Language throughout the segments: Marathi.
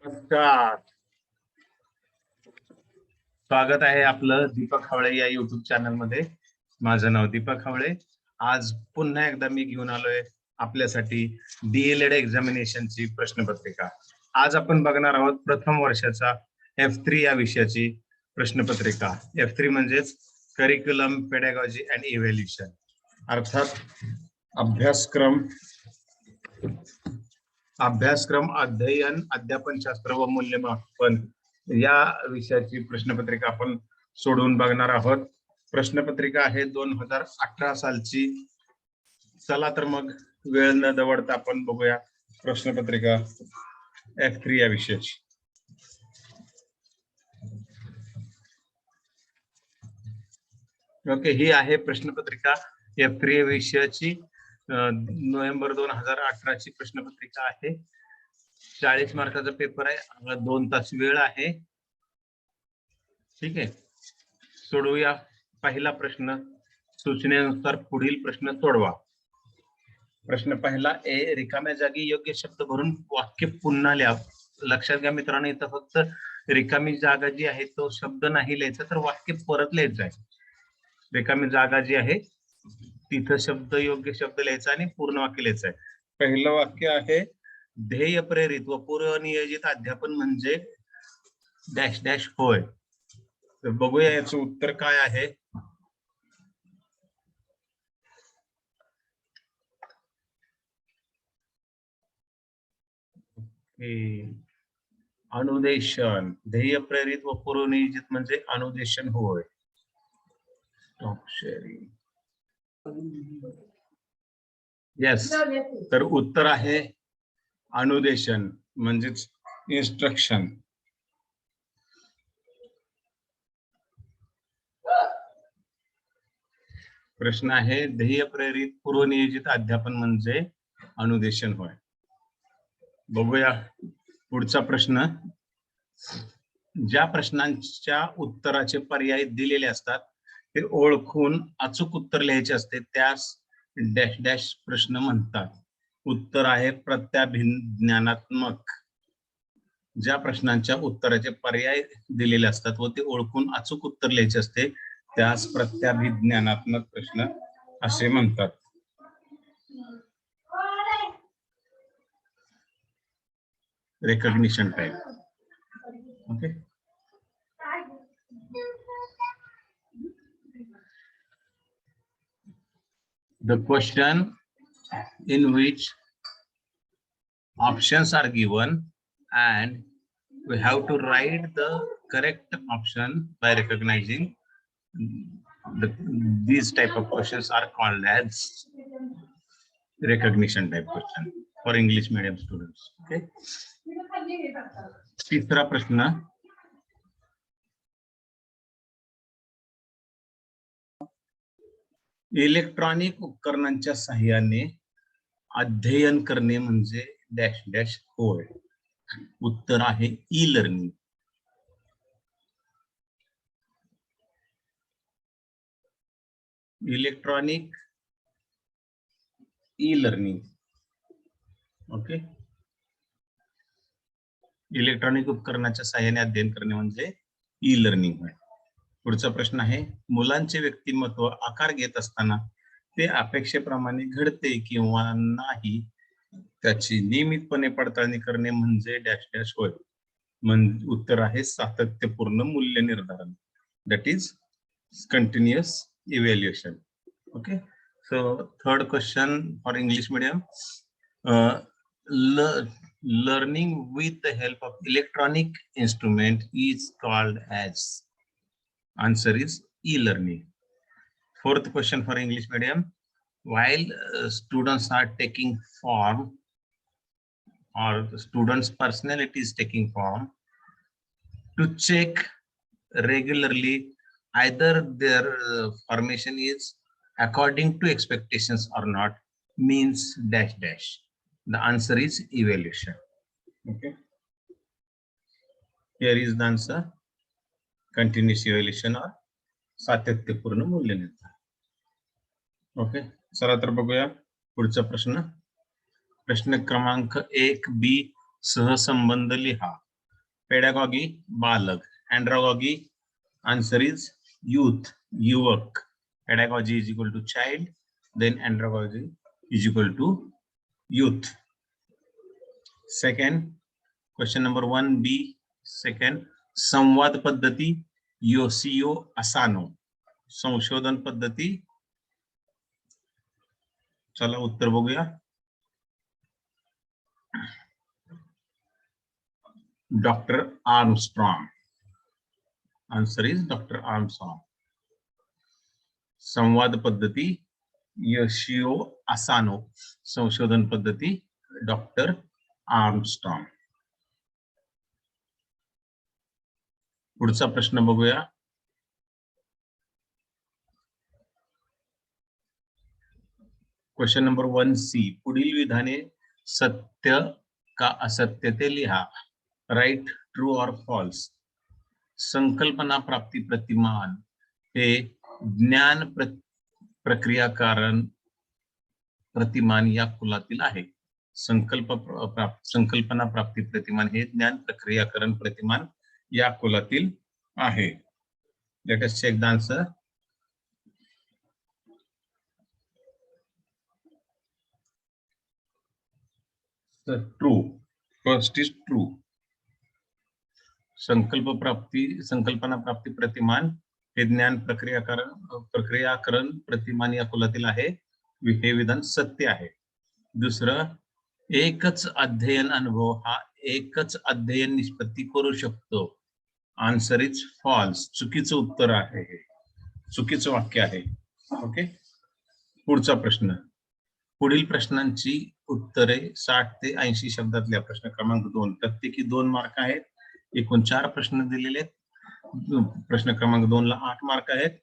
नमस्कार. स्वागत आहे आपलं दीपक हवळे या युट्यूब चॅनल मध्ये. माझं नाव दीपक हवळे. आज पुन्हा एकदा मी घेऊन आलोय आपल्यासाठी डीएलएड एक्झामिनेशनची प्रश्नपत्रिका. आज आपण बघणार आहोत प्रथम वर्षाचा F3 या विषयाची प्रश्नपत्रिका. F3 म्हणजेच करिक्युलम, पेडॅगॉजी अँड इव्हॅल्युएशन, अर्थात अभ्यासक्रम, अध्ययन, अध्यापनशास्त्र व मूल्यमापन या विषयाची प्रश्नपत्रिका आपण सोडवून बघणार आहोत. प्रश्नपत्रिका आहे 2018 सालची. चला तर मग वेळ न दवडता आपण बघूया प्रश्नपत्रिका F3 या विषयाची. ओके, ही आहे प्रश्नपत्रिका F3 या विषयाची. नोव्हेंबर 2018 ची प्रश्नपत्रिका आहे. 40 मार्काचा पेपर आहे. 2 तास वेळ आहे. ठीक आहे, सोडवूया. पहिला प्रश्न, सूचनेनुसार पुढील प्रश्न सोडवा. प्रश्न पहिला ए, रिकाम्या जागी योग्य शब्द भरून वाक्य पुन्हा लिहा. लक्षात घ्या मित्रांनो, इथं फक्त रिकामी जागा जी आहे तो शब्द नाही लिहायचा, तर वाक्य परत लिहायचं आहे. रिकामी जागा जी आहे तिथं शब्द, योग्य शब्द लिहायचा आणि पूर्ण वाक्य लिहायचं आहे. पहिलं वाक्य आहे, ध्येय प्रेरित व पूर्वनियोजित अध्यापन म्हणजे डॅश डॅश होय. तर बघूया याचं उत्तर काय आहे. अनुदेशन. ध्येय प्रेरित व पूर्वनियोजित म्हणजे अनुदेशन होय. Stop sharing. येस, तर उत्तर आहे अनुदेशन म्हणजेच इन्स्ट्रक्शन. प्रश्न आहे, ध्येय प्रेरित पूर्वनियोजित अध्यापन म्हणजे अनुदेशन होय. बघूया पुढचा प्रश्न. ज्या प्रश्नांच्या उत्तराचे पर्याय दिलेले असतात ते ओळखून अचूक उत्तर लिहायचे असते, त्यास डॅश डॅश प्रश्न म्हणतात. उत्तर आहे प्रत्याभिज्ञानात्मक. ज्या प्रश्नांच्या उत्तराचे पर्याय दिलेले असतात व ते ओळखून अचूक उत्तर लिहायचे असते त्यास प्रत्याभिज्ञानात्मक प्रश्न असे म्हणतात. Recognition type. Okay, the question in which options are given and we have to write the correct option by recognizing these type of questions are called as recognition type question for English medium students. Okay, तीसरा प्रश्न, इलेक्ट्रॉनिक उपकरणांच्या साहाय्याने अध्ययन करणे म्हणजे डॅश डॅश होय. उत्तर आहे e learning. Electronic e learning. Okay, electronic उपकरणाच्या साहाय्याने अध्ययन करणे म्हणजे ई लर्निंग होय. पुढचा प्रश्न आहे, मुलांचे व्यक्तिमत्व आकार घेत असताना ते अपेक्षेप्रमाणे घडते किंवा नाही त्याची नियमितपणे पडताळणी करणे म्हणजे डॅश डॅश होय. उत्तर आहे सातत्यपूर्ण मूल्य निर्धारण, that is continuous evaluation. Okay, so third question for English medium. learning with the help of electronic instrument is called as. Answer is e-learning. Fourth question for English medium. While students are taking form or the students' personality is taking form, to check regularly either their formation is according to expectations or not means dash dash. The answer is evaluation. Okay, here is the answer, continuous evaluation or सातत्यपूर्ण मूल्य निर्धारण. ओके, चला तर बघूया पुढचा प्रश्न. प्रश्न क्रमांक 1 बी, सहसंबंध लिहा. पेडागॉगी बालक, एंड्रागॉगी आंसर इज youth, युवक. Pedagogy is equal to child, then andragogy is equal to youth. Second, question number 1B. Second, संवाद पद्धती योसियो असानो, संशोधन पद्धती. चला उत्तर बघूया. Doctor Armstrong. Answer is doctor Armstrong. संवाद पद्धती योशियो असानो, संशोधन पद्धती डॉक्टर आर्मस्ट्रॉंग. पुढचा प्रश्न बघूया. Question number 1C. पुढील विधाने सत्य का असत्य ते लिहा. राईट, ट्रू और फॉल्स. संकल्पना प्राप्ती प्रतिमान हे ज्ञान प्रक्रियाकरण प्रतिमान या कुलातील आहे. संकल्पना प्राप्ती प्रतिमान हे ज्ञान प्रक्रियाकरण प्रतिमान या कुलातील आहे. Let us check the answer. True. First is true. संकल्पना प्राप्ती प्रतिमान हे ज्ञान प्रक्रियाकरण प्रतिमान या कुलातील आहे. हे विधान सत्य आहे. दुसरं, एकच अध्ययन अनुभव हा एकच अध्ययन निष्पत्ती करू शकतो. Answer is false. चुकीचं उत्तर आहे हे, चुकीचं वाक्य आहे. ओके. पुढचा प्रश्न. पुढील प्रश्नांची उत्तरे 60 ते 80 शब्दातल्या. प्रश्न क्रमांक 2 प्रत्येकी 2 मार्क आहेत. एकूण 4 प्रश्न दिलेले आहेत. प्रश्न क्रमांक 2 ला 8 मार्क आहेत.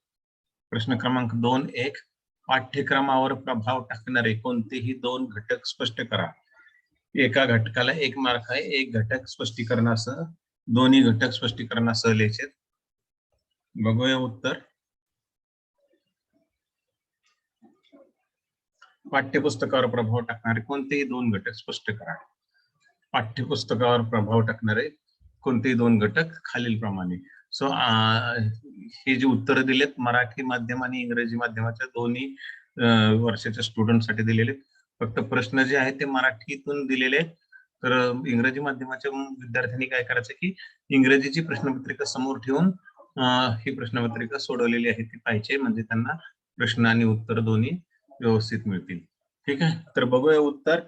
प्रश्न क्रमांक 2 1. पाठ्यक्रमावर प्रभाव टाकणारे कोणतेही 2 घटक स्पष्ट करा. एका घटकाला 1 मार्क आहे. एक घटक स्पष्टीकरणासह, दोन्ही घटक स्पष्टीकरणासह लिहायचे. बघूया उत्तर. पाठ्यपुस्तकावर प्रभाव टाकणारे कोणतेही 2 घटक स्पष्ट करा. पाठ्यपुस्तकावर प्रभाव टाकणारे कोणतेही 2 घटक खालीलप्रमाणे. सो हे जे उत्तर दिलेत मराठी माध्यम आणि इंग्रजी माध्यमाच्या दोन्ही वर्षाच्या स्टुडंटसाठी दिलेले. फक्त प्रश्न जे आहेत ते मराठीतून दिलेले आहेत. तर इंग्रजी माध्यमाच्या विद्यार्थ्यांनी काय करायचं की इंग्रजीची प्रश्नपत्रिका समोर ठेवून ही प्रश्नपत्रिका सोडवलेली आहे ती पाहिजे, म्हणजे त्यांना प्रश्न आणि उत्तर दोन्ही व्यवस्थित मिळतील. ठीक आहे. तर बघूया उत्तर.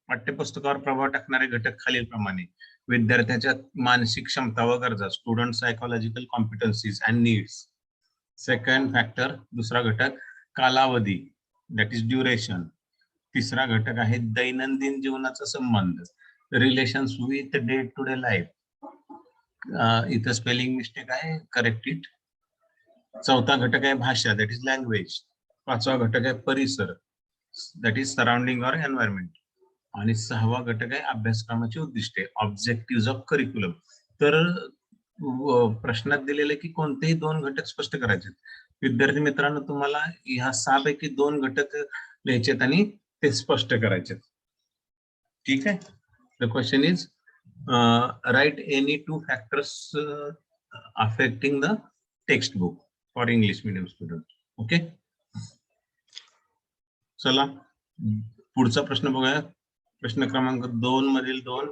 पाठ्यपुस्तकावर प्रभाव टाकणारे घटक खालीलप्रमाणे. विद्यार्थ्याच्या मानसिक क्षमता व गरजा, student psychological competencies and needs. Second factor, दुसरा घटक कालावधी, दॅट इज ड्युरेशन. तिसरा घटक आहे दैनंदिन जीवनाचा संबंध, relations with day to day life. इथं स्पेलिंग मिस्टेक आहे, करेक्ट इट. चौथा घटक आहे भाषा, दॅट इज लँग्वेज. पाचवा घटक आहे परिसर, that is surrounding or environment. आणि 6वा घटक आहे अभ्यासक्रमाची उद्दिष्टे, ऑब्जेक्टिव्ह ऑफ करिक्युलम. तर प्रश्नात दिलेले की कोणतेही 2 घटक स्पष्ट करायचे. विद्यार्थी मित्रांनो, तुम्हाला ह्या 6 पैकी 2 घटक लिहायचेत आणि ते स्पष्ट करायचे. ठीक आहे. The question is write any 2 factors affecting the text book for English medium student. Okay. चला पुढचा प्रश्न बघूया. प्रश्न क्रमांक 2 मधील 2.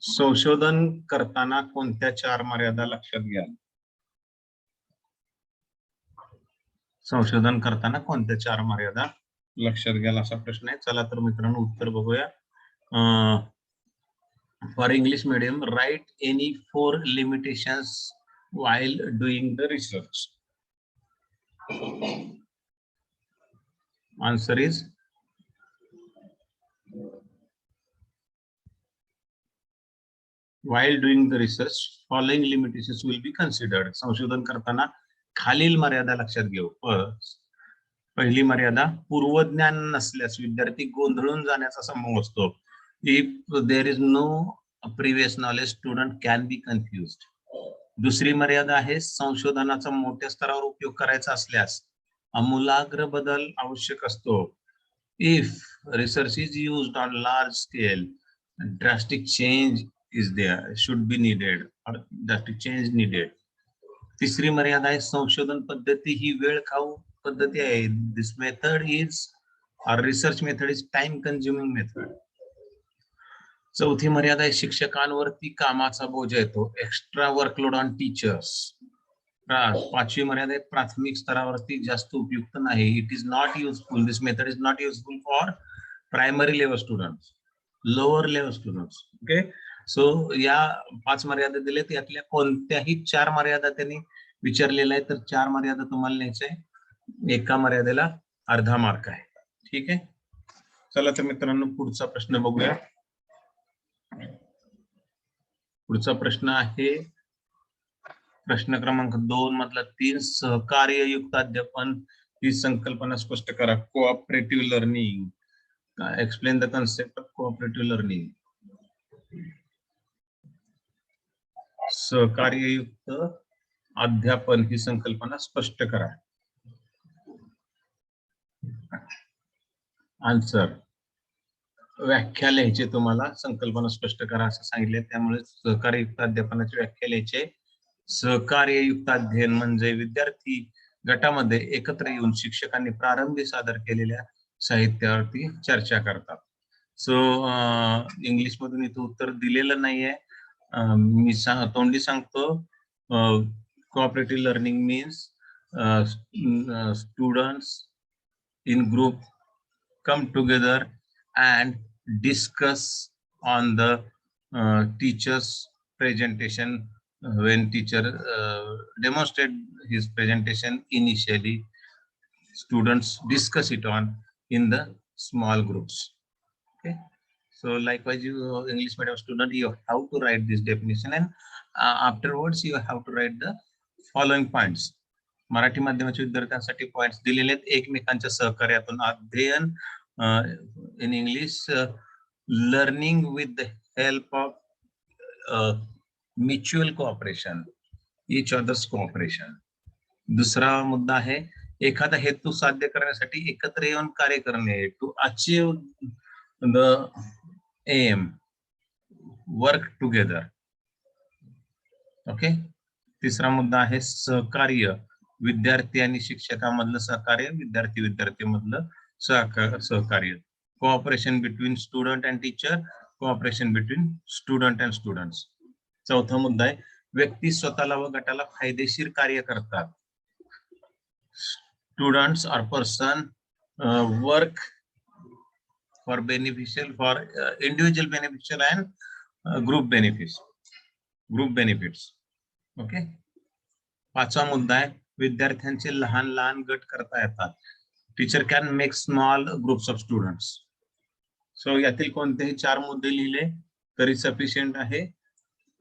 संशोधन करताना कोणत्या 4 मर्यादा लक्षात घ्या. संशोधन करताना कोणत्या 4 मर्यादा लक्षात घ्याल असा प्रश्न आहे. चला तर मित्रांनो उत्तर बघूया. For English medium, write any 4 limitations while doing the research. Answer is while doing the research following limitations will be considered. संशोधन करताना खालील मर्यादा लक्षात घेऊ. पहिली मर्यादा, पूर्वज्ञान नसल्यास विद्यार्थी गोंधळून जाण्याचा संभव असतो. If there is no previous knowledge, student can be confused. दुसरी मर्यादा आहे, संशोधनाचा मोठ्या स्तरावर उपयोग करायचा असल्यास आमूलाग्र बदल आवश्यक असतो. If research is used on large scale, drastic change is there, should be needed और ड्रास्टिक चेंज नीडेड. तिसरी मर्यादा आहे संशोधन पद्धती ही वेळ खाऊ पद्धती आहे. This method is or research method is time consuming method. चौथी मर्यादा आहे शिक्षकांवरती कामाचा बोजा येतो, एक्स्ट्रा वर्कलोड ऑन टीचर्स. पाचवी मर्यादा आहे प्राथमिक स्तरावरती जास्त उपयुक्त नाही. It is not useful, this method is not useful for primary level students, lower level students. Okay, so या 5 मर्यादा दिलेत, यातल्या कोणत्याही 4 मर्यादा त्यांनी विचारलेल्या आहे, तर 4 मर्यादा तुम्हाला न्यायचे, एका मर्यादेला अर्धा मार्क आहे. ठीक आहे, चला तर मित्रांनो पुढचा प्रश्न बघूया. पुढचा प्रश्न आहे प्रश्न क्रमांक 2 मधला 3. सहकार्ययुक्त अध्यापन ही संकल्पना स्पष्ट करा. Cooperative learning. Explain the concept of cooperative learning. सहकार्ययुक्त अध्यापन ही संकल्पना स्पष्ट करा. आन्सर, व्याख्या लिहायची, तुम्हाला संकल्पना स्पष्ट करा असं सांगितले, त्यामुळे सहकार्ययुक्त अध्यापनाची व्याख्या लिहायची. सहकार्ययुक्त अध्ययन म्हणजे विद्यार्थी गटामध्ये एकत्र येऊन शिक्षकांनी प्रारंभी सादर केलेल्या साहित्यावरती चर्चा करतात. सो इंग्लिश मधून इथं उत्तर दिलेलं नाहीये, मी तोंडी सांगतो. Cooperative learning means students in group come together and discuss on the teacher's presentation. When teacher demonstrate his presentation initially, students discuss it on in the small groups. Okay, so likewise you English medium student, you have to write this definition, and afterwards you have to write the following points. Marathi माध्यमाच्या विद्यार्थ्यांसाठी पॉइंट्स दिलेले आहेत. एकमेकांच्या सहकार्यातून अध्ययन, in English learning with the help of mutual cooperation, each others cooperation. दुसरा मुद्दा आहे एखादा हेतू साध्य करण्यासाठी एकत्र येऊन कार्य करणे, to achieve the aim, work together. Okay, तिसरा मुद्दा आहे सहकार्य, विद्यार्थी आणि शिक्षकांमधलं सहकार्य, विद्यार्थी विद्यार्थीमधलं सहकार्य. Cooperation between student and teacher, cooperation between student and students. चौथा मुद्दा आहे व्यक्ती स्वतःला व गटाला फायदेशीर कार्य करतात. स्टुडंट्स और person work for beneficial, for individual beneficial and group benefits. Okay, पाचवा मुद्दा आहे विद्यार्थ्यांचे लहान लहान गट करता येतात. Teacher can make small groups of students. So यातील कोणतेही 4 मुद्दे लिहिले तरी सफिशियंट आहे,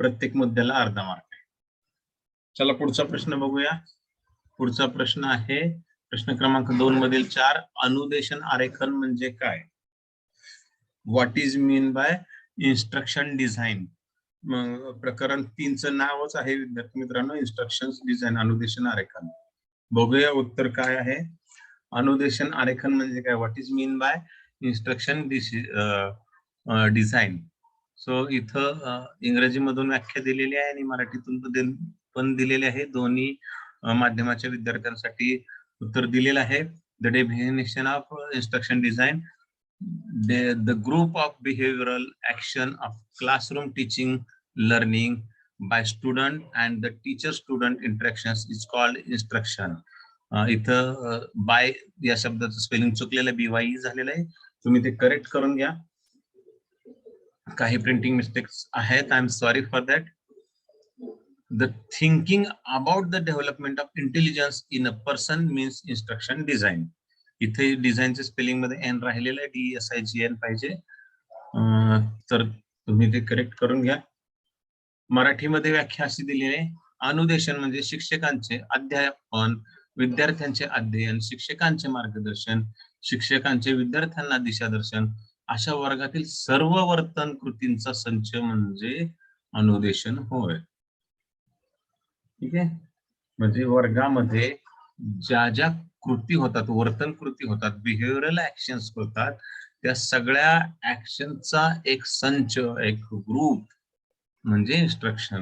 प्रत्येक मुद्द्याला अर्धा मार्क आहे. चला पुढचा प्रश्न बघूया. पुढचा प्रश्न आहे प्रश्न क्रमांक 2 मधील 4. अनुदेशन आरेखन म्हणजे काय? What is mean by instruction design. प्रकरण 3चं नावच आहे विद्यार्थी मित्रांनो, इन्स्ट्रक्शन डिझाईन, अनुदेशन आरेखन. बघूया उत्तर काय आहे. अनुदेशन आरेखन म्हणजे काय? What is mean by instruction design. So इथं इंग्रजीमधून व्याख्या दिलेली आहे आणि मराठीतून पण दिलेली आहे. दोन्ही माध्यमाच्या विद्यार्थ्यांसाठी उत्तर दिलेलं आहे. The definition of instruction design, the group of behavioral action of classroom teaching learning by student and the teacher student interactions is called instruction. इथं बाय या शब्दाचं स्पेलिंग चुकलेलं BY झालेलं आहे, तुम्ही ते करेक्ट करून घ्या. काही प्रिंटिंग मिस्टेक्स आहेत, I am sorry for that. The thinking about the development of intelligence in a person means instruction design. इथे डिझाईनच्या स्पेलिंग मध्ये एन राहिलेलं आहे, DSIGN पाहिजे, तर तुम्ही ते करेक्ट करून घ्या. मराठीमध्ये व्याख्या अशी दिलेली आहे. अनुदेशन म्हणजे शिक्षकांचे अध्यापन, विद्यार्थ्यांचे अध्ययन, शिक्षकांचे मार्गदर्शन, शिक्षकांचे विद्यार्थ्यांना दिशादर्शन अशा वर्गातील सर्व वर्तन कृतींचा संच म्हणजे अनुदेशन होय. ठीक आहे, म्हणजे वर्गामध्ये ज्या ज्या कृती होतात, वर्तन कृती होतात, बिहेवियरल ऍक्शन्स होतात, त्या सगळ्या ऍक्शनचा एक संच, एक ग्रुप म्हणजे इन्स्ट्रक्शन,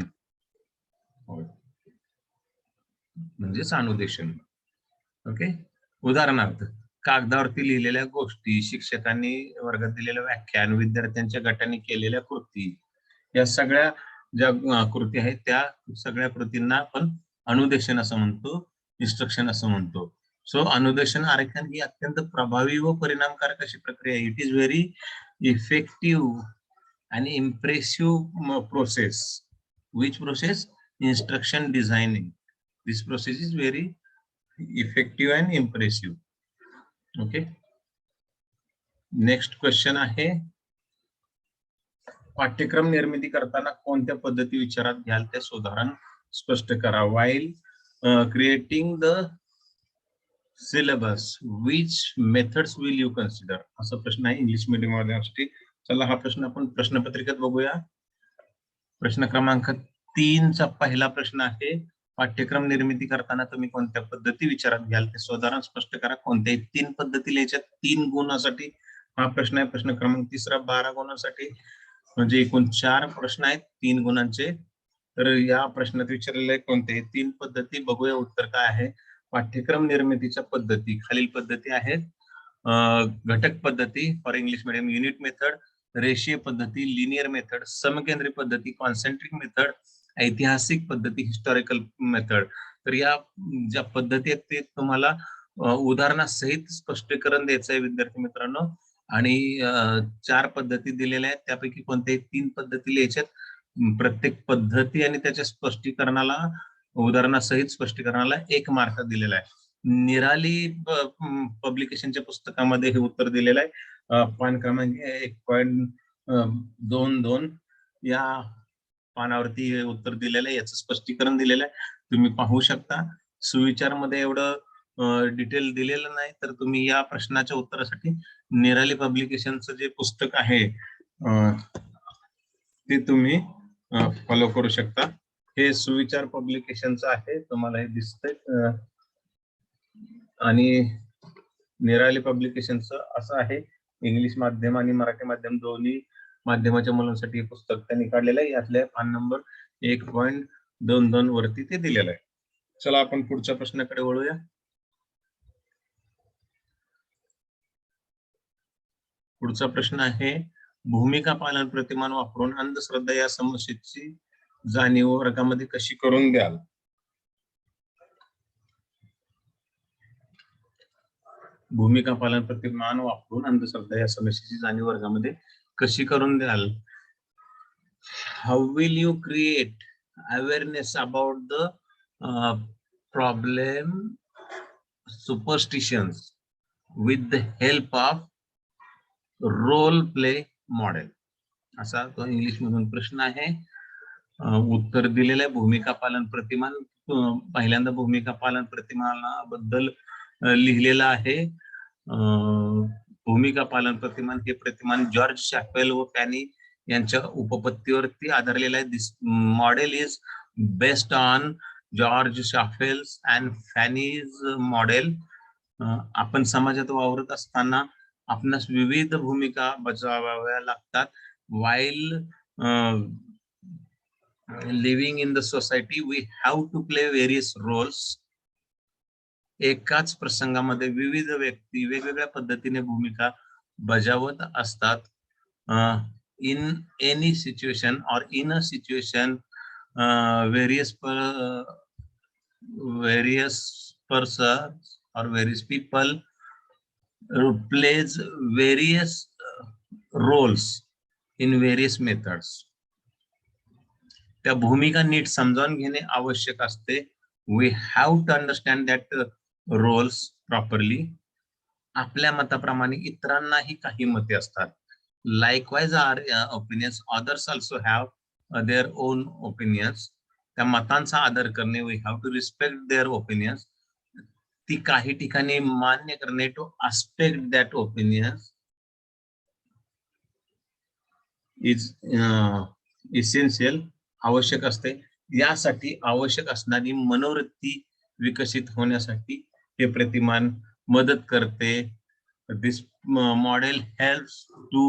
म्हणजेच अनुदेशन. ओके. उदाहरणार्थ, कागदावरती लिहिलेल्या गोष्टी, शिक्षकांनी वर्गात दिलेलं व्याख्यान, विद्यार्थ्यांच्या गटाने केलेल्या कृती, या सगळ्या ज्या कृती आहेत त्या सगळ्या कृतींना आपण अनुदेशन असं म्हणतो, इन्स्ट्रक्शन असं म्हणतो. सो अनुदेशन आरेखन ही अत्यंत प्रभावी व परिणामकारक अशी प्रक्रिया आहे. इट इज व्हेरी इफेक्टिव्ह आणि impressive process. Which process? Instruction designing. This process is very effective and impressive. Okay. Next question आहे, पाठ्यक्रम निर्मिती करताना कोणत्या पद्धती विचारात घ्याल ते उदाहरण स्पष्ट करा. While creating the syllabus which methods will you consider, असा प्रश्न आहे इंग्लिश मीडियम वाल्यांसाठी. चला हा प्रश्न आपण प्रश्नपत्रिकेत बघूया. प्रश्न क्रमांक 3 चा पहिला प्रश्न आहे, पाठ्यक्रम निर्मिती करताना तुम्ही कोणत्या पद्धती विचारात घ्याल ते उदाहरण स्पष्ट करा. कोणत्याही 3 पद्धती लिहायच्या, 3 गुणासाठी हा प्रश्न आहे. प्रश्न क्रमांक 3 12 गुणांसाठी, म्हणजे एकूण 4 प्रश्न आहेत 3 गुणांचे. तर या प्रश्नात विचारलेले कोणत्याही 3 पद्धती, बघूया उत्तर काय आहे. पाठ्यक्रम निर्मितीच्या पद्धती खालील पद्धती आहेत. घटक पद्धती for English medium, unit method, रेषीय पद्धती, लिनियर मेथड, समकेंद्री पद्धती, कॉन्सेंट्रिक मेथड, ऐतिहासिक पद्धती, हिस्टॉरिकल मेथड. तर या ज्या पद्धती आहेत ते तुम्हाला उदाहरणासहित स्पष्टीकरण द्यायचं आहे विद्यार्थी मित्रांनो. आणि 4 पद्धती दिलेल्या आहेत, त्यापैकी कोणत्याही 3 पद्धती लिहायच्यात. प्रत्येक पद्धती आणि त्याच्या स्पष्टीकरणाला, उदाहरणासहित स्पष्टीकरणाला 1 मार्क दिलेला आहे. निराली पब्लिकेशनच्या पुस्तकामध्ये हे उत्तर दिलेलं आहे. पान क्रमांक 1.22 या पानावरती हे उत्तर दिलेलं आहे, याचं स्पष्टीकरण दिलेलं आहे, तुम्ही पाहू शकता. सुविचार मध्ये एवढं डिटेल दिलेलं नाही, तर तुम्ही या प्रश्नाच्या उत्तरासाठी निराली पब्लिकेशनचं जे पुस्तक आहे ते तुम्ही फॉलो करू शकता. हे सुविचार पब्लिकेशनचं आहे, तुम्हाला हे दिसतंय. आणि निराली पब्लिकेशनचं असं आहे, इंग्लिश माध्यम आणि मराठी माध्यम दोन्ही माध्यमाच्या मुलांसाठी हे पुस्तक त्यांनी काढलेलं आहे. यातल्या पान नंबर 1.22 वरती ते दिलेलं आहे. चला आपण पुढच्या प्रश्नाकडे वळूया. पुढचा प्रश्न आहे, भूमिका पालन प्रतिमान वापरून अंधश्रद्धा या समस्येची जाणीव वर्गामध्ये कशी करून द्याल? भूमिका पालन प्रतिमान वापरून अंधश्रद्धा या समस्येची जाणीव वर्गामध्ये कशी करून द्याल? How will you create awareness about the problem superstitions with the help of role play model? असा तो इंग्लिश मधून प्रश्न आहे. उत्तर दिलेलं आहे भूमिका पालन प्रतिमान. पहिल्यांदा भूमिका पालन प्रतिमानाबद्दल लिहिलेलं आहे. भूमिका पालन प्रतिमान हे प्रतिमान जॉर्ज शॅपेल व फॅनी यांच्या उपपत्तीवरती आधारलेलं आहे. This model is based on George Shaftel's and Fannie's model. आपण समाजात वावरत असताना आपणास विविध भूमिका बजावाव्या लागतात. while living in the society we have to play various roles. एकाच प्रसंगामध्ये विविध व्यक्ती वेगवेगळ्या पद्धतीने भूमिका बजावत असतात. in any situation or in a situation various persons or various people plays various roles in various methods. त्या भूमिका नीट समजावून घेणे आवश्यक असते. we have to understand that roles properly. आपल्या मताप्रमाणे इतरांनाही काही मते असतात. likewise our opinions, others also have their own opinions. त्या मतांचा आदर करणे, we have to respect their opinions. ती काही ठिकाणी मान्य करणे, to respect that opinions is essential, आवश्यक असते. यासाठी आवश्यक असणारी मनोवृत्ती विकसित होण्यासाठी हे प्रतिमान मदत करते. This model helps to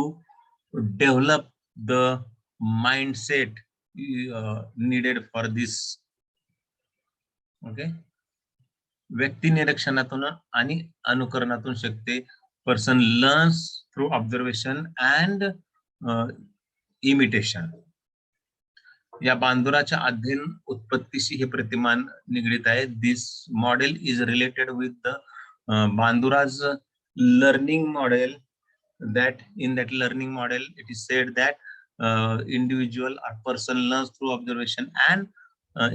develop the mindset needed for this. Okay. व्यक्ती निरीक्षणातून आणि अनुकरणातून शिकते. Person learns through observation and imitation. या बांदुराच्या अध्ययन उत्पत्तीशी हे प्रतिमान निगडित आहे. This model is related with the Bandura's learning model. that in that learning model it is said that individual or person learns through observation and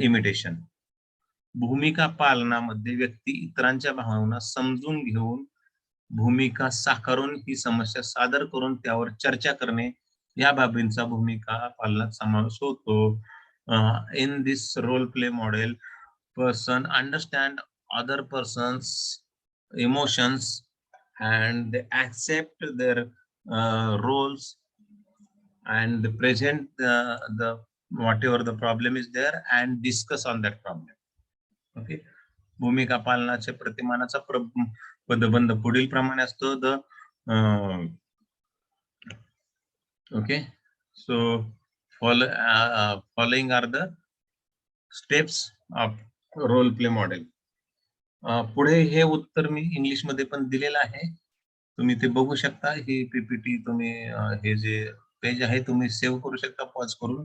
imitation. भूमिका पालनामध्ये व्यक्ती इतरांच्या भावना समजून घेऊन भूमिका साकारून ही समस्या सादर करून त्यावर चर्चा करणे या बाबींचा भूमिका पालनात समावेश होतो. In this role play model person understand other persons emotions and they accept their roles and they present the whatever the problem is there and discuss on that problem. Okay. भूमिका पालनाचे प्रतिमानाचा पदबंध पुढील प्रमाणे असतो. The okay, so following are the steps of role play model. पुढे हे उत्तर मी इंग्लिश मध्ये पण दिलेलं आहे, तुम्ही ते बघू शकता. ही पीपीटी तुम्ही हे जे पेज आहे तुम्ही सेव्ह करू शकता पॉज करून.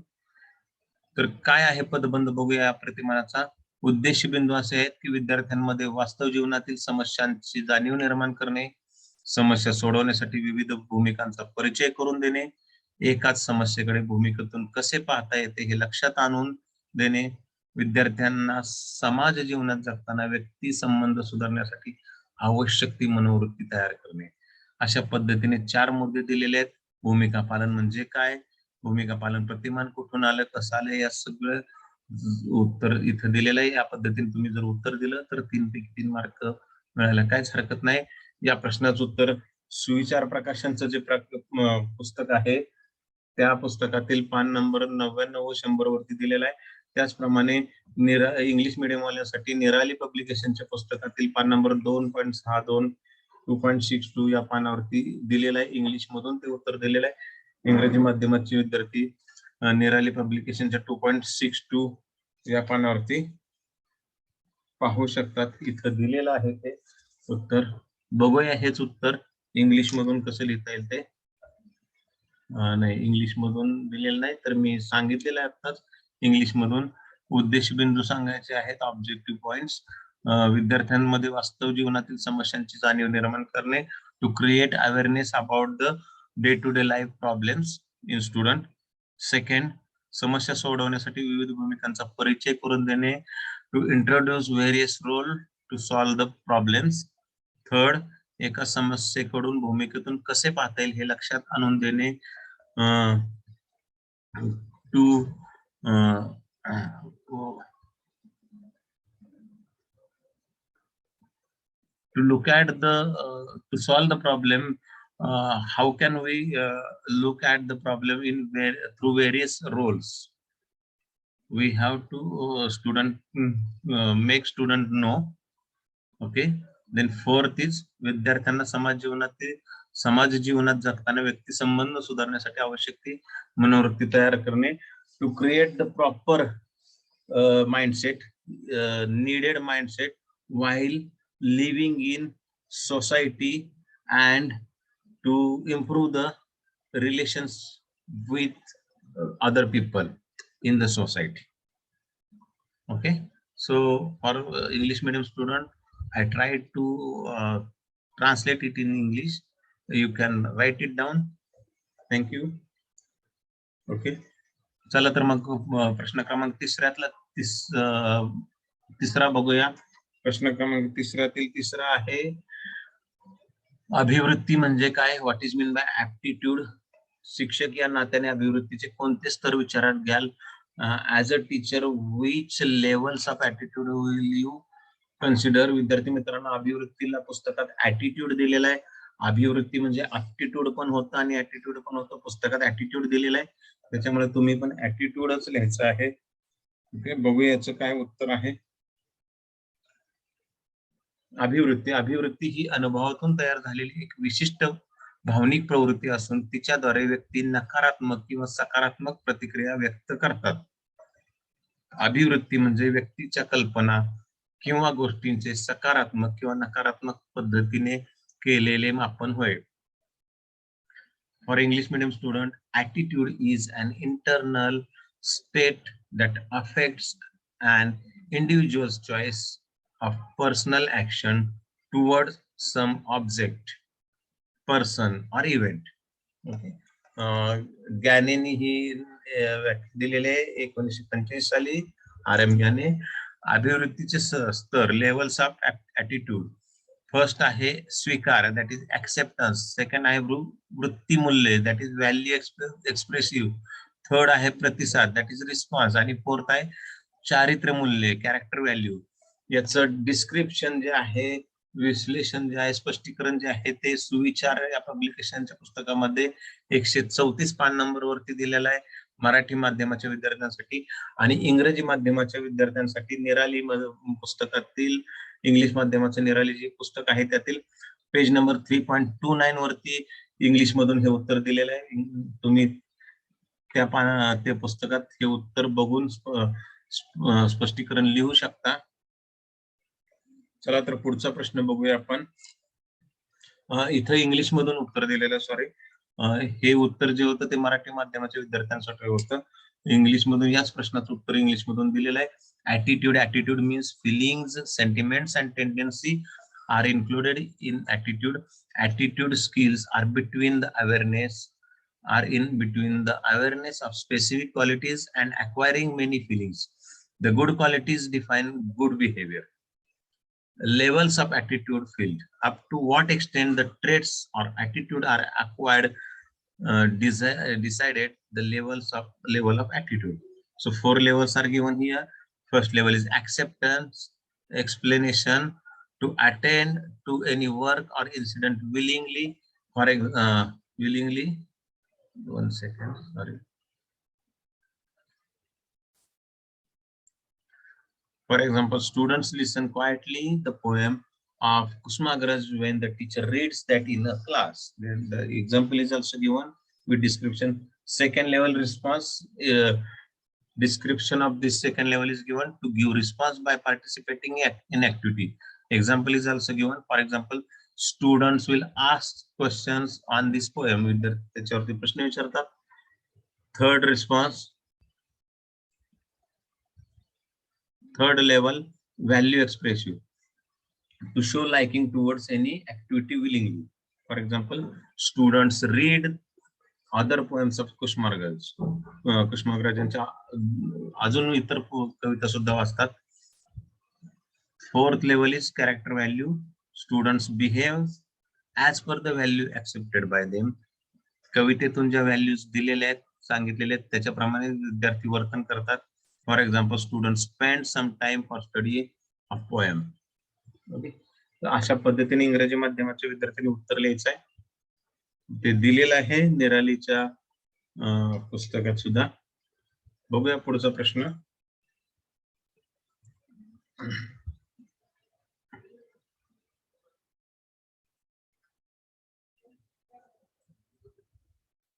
तर काय आहे पदबंध बघूया. या प्रतिमानाचा उद्देश बिंदू असे आहेत की विद्यार्थ्यांमध्ये वास्तव जीवनातील समस्यांची जाणीव निर्माण करणे, समस्या सोडवण्यासाठी विविध भूमिकांचा परिचय करून देणे, एकाच समस्येकडे भूमिकेतून कसे पाहता येते हे लक्षात आणून देणे, विद्यार्थ्यांना समाज जीवनात जगताना व्यक्ती संबंध सुधारण्यासाठी आवश्यक ती मनोवृत्ती तयार करणे. अशा पद्धतीने 4 मुद्दे दिलेले आहेत. भूमिका पालन म्हणजे काय, भूमिका पालन प्रतिमान कुठून आलं, कसं आलं, या सगळं उत्तर इथं दिलेलं आहे. या पद्धतीने तुम्ही जर उत्तर दिलं तर 3 पैकी 3 मार्क मिळायला काहीच हरकत नाही. या प्रश्नाचं उत्तर सुविचार प्रकाशनचं जे पुस्तक आहे त्या पुस्तकातील पान नंबर 99 व 100 वरती दिलेला आहे. त्याचप्रमाणे इंग्लिश मीडियम वाल्यांसाठी निराली पब्लिकेशनच्या पुस्तकातील पान नंबर 2.62 2.62 या पानावरती दिलेलं आहे. इंग्लिश मधून ते उत्तर दिलेलं आहे. इंग्रजी माध्यमाचे विद्यार्थी निराली पब्लिकेशनच्या 2.62 या पानावरती पाहू शकतात. इथं दिलेलं आहे ते उत्तर. बघूया हेच उत्तर इंग्लिश मधून कसं लिहिता येईल ते. नाही, इंग्लिश मधून दिलेलं नाही, तर मी सांगितलेलं आहे आताच. इंग्लिश मधून उद्देश बिंदू सांगायचे आहेत, ऑब्जेक्टिव्ह पॉइंट्स. विद्यार्थ्यांमध्ये वास्तव जीवनातील समस्यांची जाणीव निर्माण करणे, to create awareness about the day to day life problems in student. Second, समस्या सोडवण्यासाठी विविध भूमिकांचा परिचय करून देणे, to introduce various role to solve the problems. Third, एका समस्येकडून भूमिकेतून कसे पाहता येईल हे लक्षात आणून देणे, to look at the to solve the problem. How can we look at the problem through various roles? We have to make student know. Okay. Then fourth is विद्यार्थ्यांना समाज जीवनात जगताना व्यक्ती संबंध सुधारण्यासाठी आवश्यक ती मनोवृत्ती तयार करणे, to create the proper mindset, needed mindset while living in society and to improve the relations with other people in the society. Okay, so for English medium student I tried to translate it in English. You can write it down. Thank you. Okay, चला तर मग प्रश्न क्रमांक तिसरा बघूया. प्रश्न क्रमांक तिसरा आहे, अभिवृत्ती म्हणजे काय, what is mean by aptitude. शिक्षक या नात्याने अभिवृत्तीचे कोणते स्तर विचारात घ्याल. As a teacher which levels of attitude will you consider. विद्यार्थी मित्रांनो, अभिवृत्तीला पुस्तकात ऍटिट्यूड दिलेला आहे. अभिवृत्ती म्हणजे ऍप्टिट्यूड पण होतं आणि ऍटिट्यूड पण होतं. पुस्तकात ऍटिट्यूड दिलेला आहे, त्याच्यामुळे तुम्ही पण ऍटिट्यूडच लिहायचं आहे. ओके, बघूया याचं काय उत्तर आहे. अभिवृत्ती ही अनुभवातून तयार झालेली एक विशिष्ट भावनिक प्रवृत्ती असून तिच्याद्वारे व्यक्ती नकारात्मक किंवा सकारात्मक प्रतिक्रिया व्यक्त करतात. अभिवृत्ती म्हणजे व्यक्तीच्या कल्पना किंवा गोष्टींचे सकारात्मक किंवा नकारात्मक पद्धतीने केलेले मापन होय. For English medium student, attitude is an internal state that affects an individual's choice of personal action towards some object, person or event. Okay. गॅनेनी ही व्याख्या दिलेले 1945 साली आरएमग्याने अभिवृत्तीचे स्तर, लेवल्स ऑफ ॲटिट्यूड. फर्स्ट आहे स्वीकार, दॅट इज ऍक्सेप्टन्स. सेकंड आहे वृत्तीमूल्य, that is value expressive. Third आहे प्रतिसाद, दॅट इज रिस्पॉन्स. आणि फोर्थ आहे चारित्र्य मूल्य, कॅरेक्टर व्हॅल्यू. याचं डिस्क्रिप्शन जे आहे, विश्लेषण जे आहे, स्पष्टीकरण जे आहे ते सुविचार या पब्लिकेशनच्या पुस्तकामध्ये 134 पान नंबरवरती दिलेला आहे मराठी माध्यमाच्या विद्यार्थ्यांसाठी. आणि इंग्रजी माध्यमाच्या विद्यार्थ्यांसाठी निराली पुस्तकातील, इंग्लिश माध्यमाचं निराली जे पुस्तक आहे त्यातील पेज नंबर 3.29 वरती इंग्लिश मधून हे उत्तर दिलेलं आहे. तुम्ही त्या पुस्तकात हे उत्तर बघून स्पष्टीकरण लिहू शकता. चला तर पुढचा प्रश्न बघूया आपण. इथं इंग्लिश मधून उत्तर दिलेलं, सॉरी, हे उत्तर जे होतं ते मराठी माध्यमाच्या विद्यार्थ्यांसाठी होतं. इंग्लिश मधून याच प्रश्नाचं उत्तर इंग्लिश मधून दिलेलं आहे. Attitude means feelings, sentiments and tendency are included in attitude. Attitude skills are between the awareness of specific qualities and acquiring many feelings. The good qualities define good behavior. Levels of attitude field. Up to what extent the traits or attitude are acquired decided the level of attitude. So 4 levels are given here. First level is acceptance, explanation, to attend to any work or incident willingly. Willingly. One second, sorry. For example, students listen quietly the poem of Kusmagraj when the teacher reads that in a class. Then the example is also given with description. Second level response, description of this second level is given to give response by participating in activity. Example is also given. For example, students will ask questions on this poem. त्याच्यावरती प्रश्न विचारतात. Third response, third level, value expressive, to show liking towards any activity willingly. For example, students read other poems of कुसुमाग्रजांच्या अजून इतर कविता सुद्धा वाचतात. Fourth level is character value. Students behave as per the value accepted by them. कवितेतून ज्या व्हॅल्यूज दिलेल्या आहेत, सांगितलेल्या आहेत, त्याच्याप्रमाणे विद्यार्थी वर्तन करतात. For example, students spend some time for study of poem. Okay. अशा पद्धतीने इंग्रजी माध्यमाच्या विद्यार्थ्यांनी उत्तर लिहायचं आहे. ते दिलेलं आहे निरालीच्या पुस्तकात सुद्धा. बघूया पुढचा प्रश्न.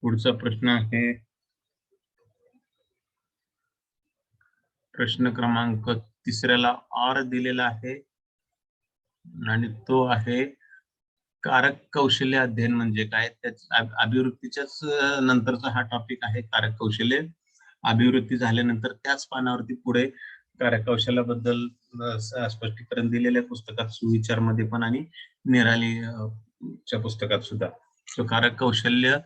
पुढचा प्रश्न आहे प्रश्न क्रमांक 3 आर दिलेला आहे आणि तो आहे कारक कौशल्य अध्ययन म्हणजे काय. अभिवृत्तीच्याच नंतरचा हा टॉपिक आहे कारक कौशल्य. अभिवृत्ती झाल्यानंतर त्याच पानावरती पुढे कारक कौशल्याबद्दल स्पष्टीकरण दिलेल्या पुस्तकात, सुविचार मध्ये पण आणि निरालीच्या पुस्तकात सुद्धा. सो कारक कौशल्य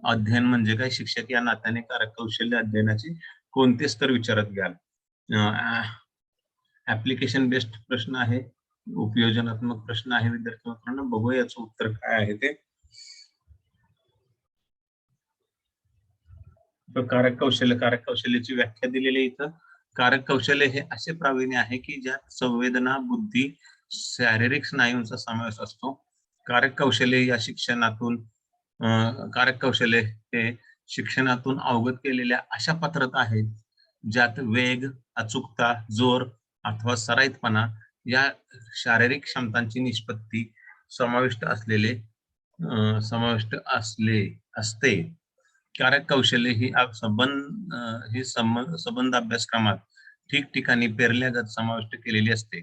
अध्ययन म्हणजे काय, शिक्षक या नात्याने कारक कौशल्य अध्ययनाचे कोणते स्तर विचारत घ्याल. ऍप्लिकेशन बेस्ड प्रश्न आहे, उपयोजनात्मक प्रश्न आहे विद्यार्थी मित्रांनो. बघूया याचं उत्तर काय आहे ते. कारक कौशल्याची व्याख्या दिलेली इथं. कारक कौशल्य हे असे प्रावीण्य आहे की ज्यात संवेदना, बुद्धी, शारीरिक स्नायूंचा समावेश असतो. कारक कौशल्य हे शिक्षणातून अवगत केलेल्या अशा पात्रता आहेत ज्यात वेग, अचूकता, जोर अथवा सराईतपणा या शारीरिक क्षमतांची निष्पत्ती समाविष्ट असलेले समाविष्ट असते. कारक कौशल्य ही संबंध अभ्यासक्रमात ठिकठिकाणी पेरल्यागत समाविष्ट केलेली असते.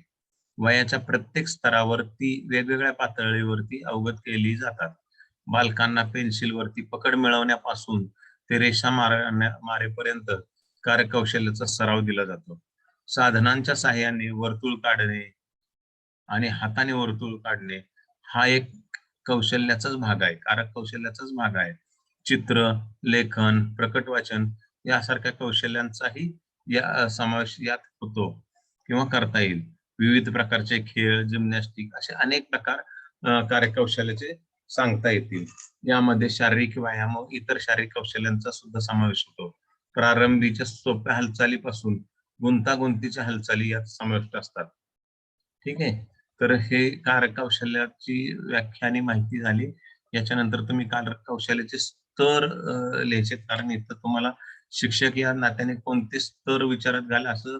वयाच्या प्रत्येक स्तरावर ती वेगवेगळ्या पातळीवरती अवगत केली जातात. बालकांना पेन्सिलवरती पकड मिळवण्यापासून ते रेषा मारेपर्यंत कारक कौशल्याचा सराव दिला जातो. साधनांच्या साहाय्याने वर्तुळ काढणे आणि हाताने वर्तुळ काढणे हा एक कौशल्याचाच भाग आहे, कारक कौशल्याचाच भाग आहे. चित्र, लेखन, प्रकट वाचन यासारख्या कौशल्यांचाही या समावेश यात होतो किंवा करता येईल. विविध प्रकारचे खेळ, जिम्नॅस्टिक असे अनेक प्रकार कारक कौशल्याचे सांगता येतील. यामध्ये शारीरिक व्यायाम व इतर शारीरिक कौशल्यांचा सुद्धा समावेश होतो. प्रारंभीच्या सोप्या हालचालीपासून गुंतागुंतीच्या हालचाली यात समाविष्ट असतात. ठीक आहे, तर हे कारक कौशल्याची व्याख्या आणि माहिती झाली. याच्यानंतर तुम्ही कारक कौशल्याचे स्तर लिहायचे, कारण इथं तुम्हाला शिक्षक या नात्याने कोणते स्तर विचारात घाल असं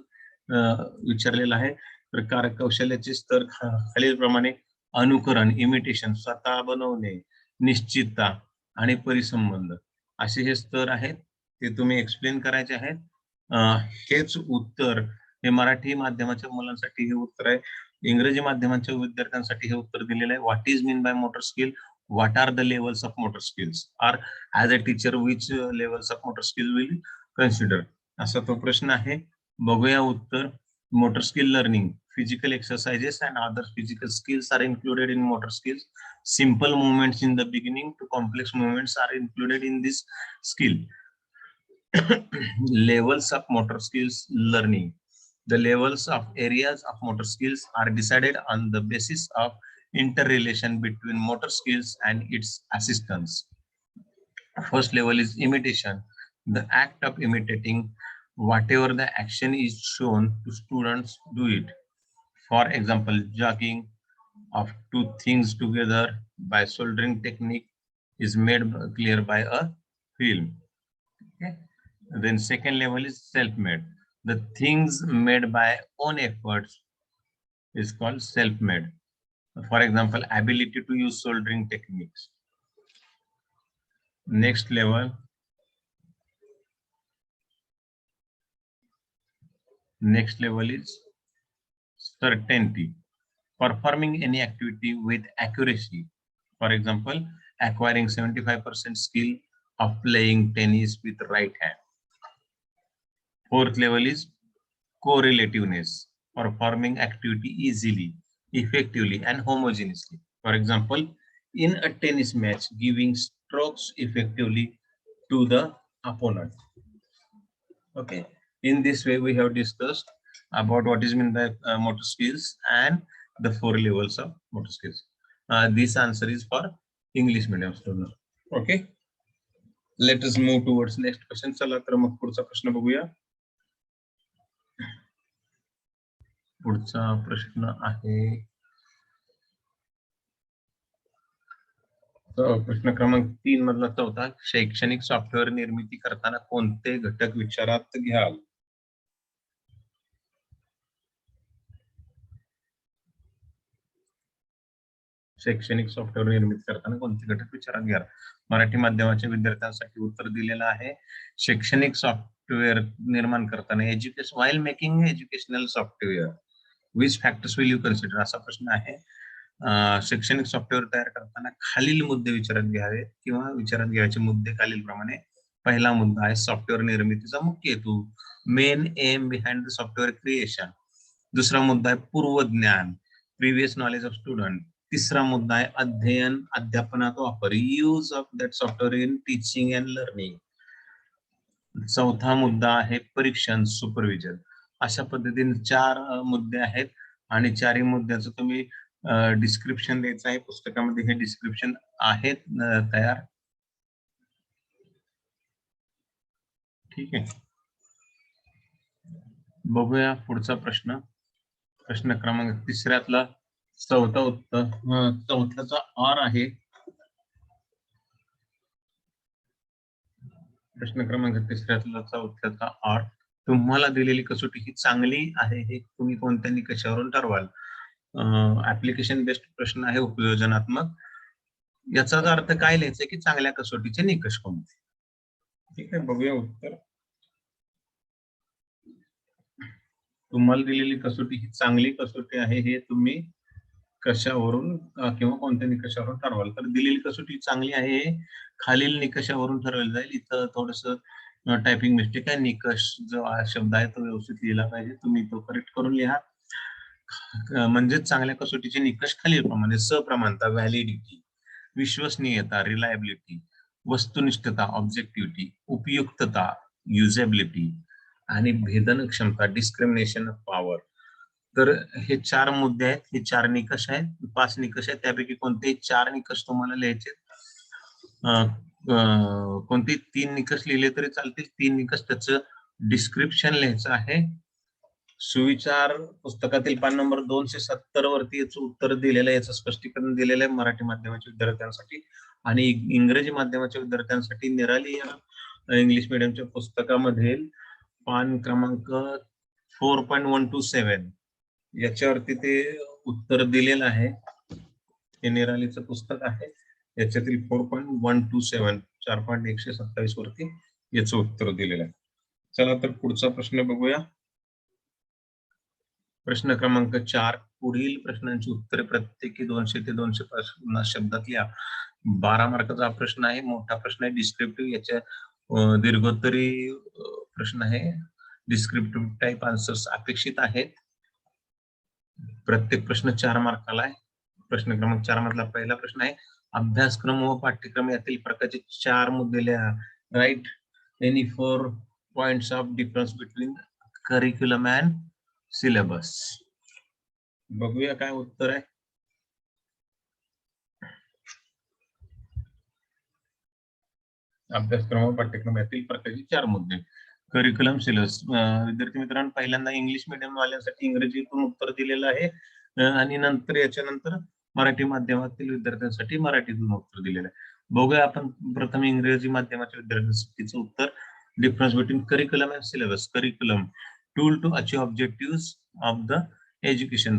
विचारलेलं आहे. तर कारक कौशल्याचे स्तर खालीलप्रमाणे: अनुकरण, इमिटेशन, स्वतः बनवणे, निश्चितता आणि परिसंबंध असे हे स्तर आहेत. ते तुम्ही एक्सप्लेन करायचे आहेत. हेच उत्तर हे मराठी माध्यमाच्या मुलांसाठी हे उत्तर आहे. इंग्रजी माध्यमाच्या विद्यार्थ्यांसाठी हे उत्तर दिलेलं आहे. What is mean by motor skill, what are the levels of motor skills, or as a teacher which levels of motor skill will consider, असा तो प्रश्न आहे. बघूया उत्तर. Motor skill learning, physical exercises and other physical skills are included in motor skills. Simple movements in the beginning to complex movements are included in this skill. Levels of motor skills learning, the levels of areas of motor skills are decided on the basis of interrelation between motor skills and its assistance. First level is imitation, the act of imitating whatever the action is shown to students do it. For example, jogging of two things together by soldering technique is made clear by a film. Okay. Then second level is self-made, the things made by own efforts is called self-made. For example, ability to use soldering techniques. Next level is certainty, performing any activity with accuracy. For example, acquiring 75% skill of playing tennis with right hand. Fourth level is correlativeness, performing activity easily, effectively and homogeneously. For example, in a tennis match, giving strokes effectively to the opponent. Okay, in this way we have discussed about what is meant by motor skills and the 4 levels of motor skills. This answer is for English medium students. Okay, let us move towards next question. चला तर मग पुढचा प्रश्न बघूया. पुढचा प्रश्न आहे प्रश्न क्रमांक 3 मधला चौथा. शैक्षणिक सॉफ्टवेअर निर्मिती करताना कोणते घटक विचारात घ्याल? शैक्षणिक सॉफ्टवेअर निर्मिती करताना कोणते घटक विचारात घ्याल? मराठी माध्यमाच्या विद्यार्थ्यांसाठी उत्तर दिलेलं आहे. शैक्षणिक सॉफ्टवेअर निर्माण करताना while making educational software which factors will you consider असा प्रश्न आहे. शैक्षणिक सॉफ्टवेअर तयार करताना खालील मुद्दे विचारात घ्यावे किंवा विचारात घ्यायचे मुद्दे खालीलप्रमाणे. पहिला मुद्दा आहे सॉफ्टवेअर निर्मितीचा मुख्य हेतू, main M behind the software creation. दुसरा मुद्दा आहे पूर्व ज्ञान, प्रिव्हियस नॉलेज ऑफ स्टुडंट. तिसरा मुद्दा आहे अध्ययन, अध्यापनात वापर, use of that software in teaching and learning. चौथा मुद्दा आहे परीक्षण, सुपरविजन. अशा पद्धतीने 4 मुद्दे आहेत आणि 4ही मुद्द्याचं तुम्ही डिस्क्रिप्शन द्यायचं आहे. पुस्तकामध्ये हे डिस्क्रिप्शन आहेत तयार. ठीक आहे, बघूया पुढचा प्रश्न. प्रश्न क्रमांक 3 चौथ्याचा आर आहे. प्रश्न क्रमांक 3 चौथ्याचा आर. तुम्हाला दिलेली कसोटी ही चांगली आहे हे तुम्ही कोणत्या निकषावरून ठरवाल? ऍप्लिकेशन बेस्ड प्रश्न आहे, उपयोजनात्मक. याचाच अर्थ काय लिहायचं की चांगल्या कसोटीचे निकष कोणते. ठीक आहे, बघूया उत्तर. तुम्हाला दिलेली कसोटी ही चांगली कसोटी आहे हे तुम्ही कशावरून किंवा कोणत्या निकषावरून ठरवाल. तर दिलेली कसोटी चांगली आहे हे खालील निकषावरून ठरवलं जाईल. इथं थोडस टायपिंग मिस्टेक आहे. निकष जो शब्द आहे तो व्यवस्थित लिहिला पाहिजे, तुम्ही तो करेक्ट करून लिहा. म्हणजेच चांगल्या कसोटीचे निकष खालीलप्रमाणे: सप्रमाणता, व्हॅलिडिटी, विश्वसनीयता, रिलायबिलिटी, वस्तुनिष्ठता, ऑब्जेक्टिव्हिटी, उपयुक्तता, युजेबिलिटी आणि भेदन क्षमता, डिस्क्रिमिनेशन ऑफ पॉवर. तर हे 4 मुद्दे आहेत, हे 4 निकष आहेत, 5 निकष आहेत. त्यापैकी कोणतेही 4 निकष तुम्हाला लिहायचे. कोणते 3 निकष लिहिले तरी चालतील. 3 निकष त्याचं डिस्क्रिप्शन लिहायचं आहे. सुविचार पुस्तकातील पान नंबर 270 वरती याचं उत्तर दिलेलं आहे, याचं स्पष्टीकरण दिलेलं आहे मराठी माध्यमाच्या विद्यार्थ्यांसाठी. आणि इंग्रजी माध्यमाच्या विद्यार्थ्यांसाठी निराली या इंग्लिश मीडियमच्या पुस्तकामधील पान क्रमांक 4.127 याच्यावरती ते उत्तर दिलेलं आहे. हे निरालीचं पुस्तक आहे, याच्यातील 4.127 4.127 वरती याचं उत्तर दिलेलं आहे. चला तर पुढचा प्रश्न बघूया. प्रश्न क्रमांक 4. पुढील प्रश्नांची उत्तरे प्रत्येकी 200 ते 250 शब्दात लिहा. 12 मार्काचा हा प्रश्न आहे, मोठा प्रश्न आहे. डिस्क्रिप्टिव्ह याच्या दीर्घोत्तरी प्रश्न आहे. डिस्क्रिप्टिव्ह टाइप आन्सर्स अपेक्षित आहेत. प्रत्येक प्रश्न 4 मार्काला आहे. प्रश्न क्रमांक 4 मधला पहिला प्रश्न आहे: अभ्यासक्रम व पाठ्यक्रम यातील प्रकारचे 4 मुद्दे लिहा. Write any 4 points of difference between curriculum and syllabus. बघूया काय उत्तर आहे. अभ्यासक्रम व पाठ्यक्रम यातील प्रकारचे 4 मुद्दे. Curriculum, syllabus. विद्यार्थी मित्रांनो, पहिल्यांदा इंग्लिश मीडियम वाल्यांसाठी इंग्रजीतून उत्तर दिलेलं आहे आणि नंतर याच्यानंतर मराठी माध्यमातील विद्यार्थ्यांसाठी मराठीतून उत्तर दिलेलं आहे. बघूया आपण प्रथम इंग्रजी माध्यमाच्या विद्यार्थ्यांसाठीचं उत्तर. Difference between curriculum and syllabus. Curriculum, tool to achieve objective of the education.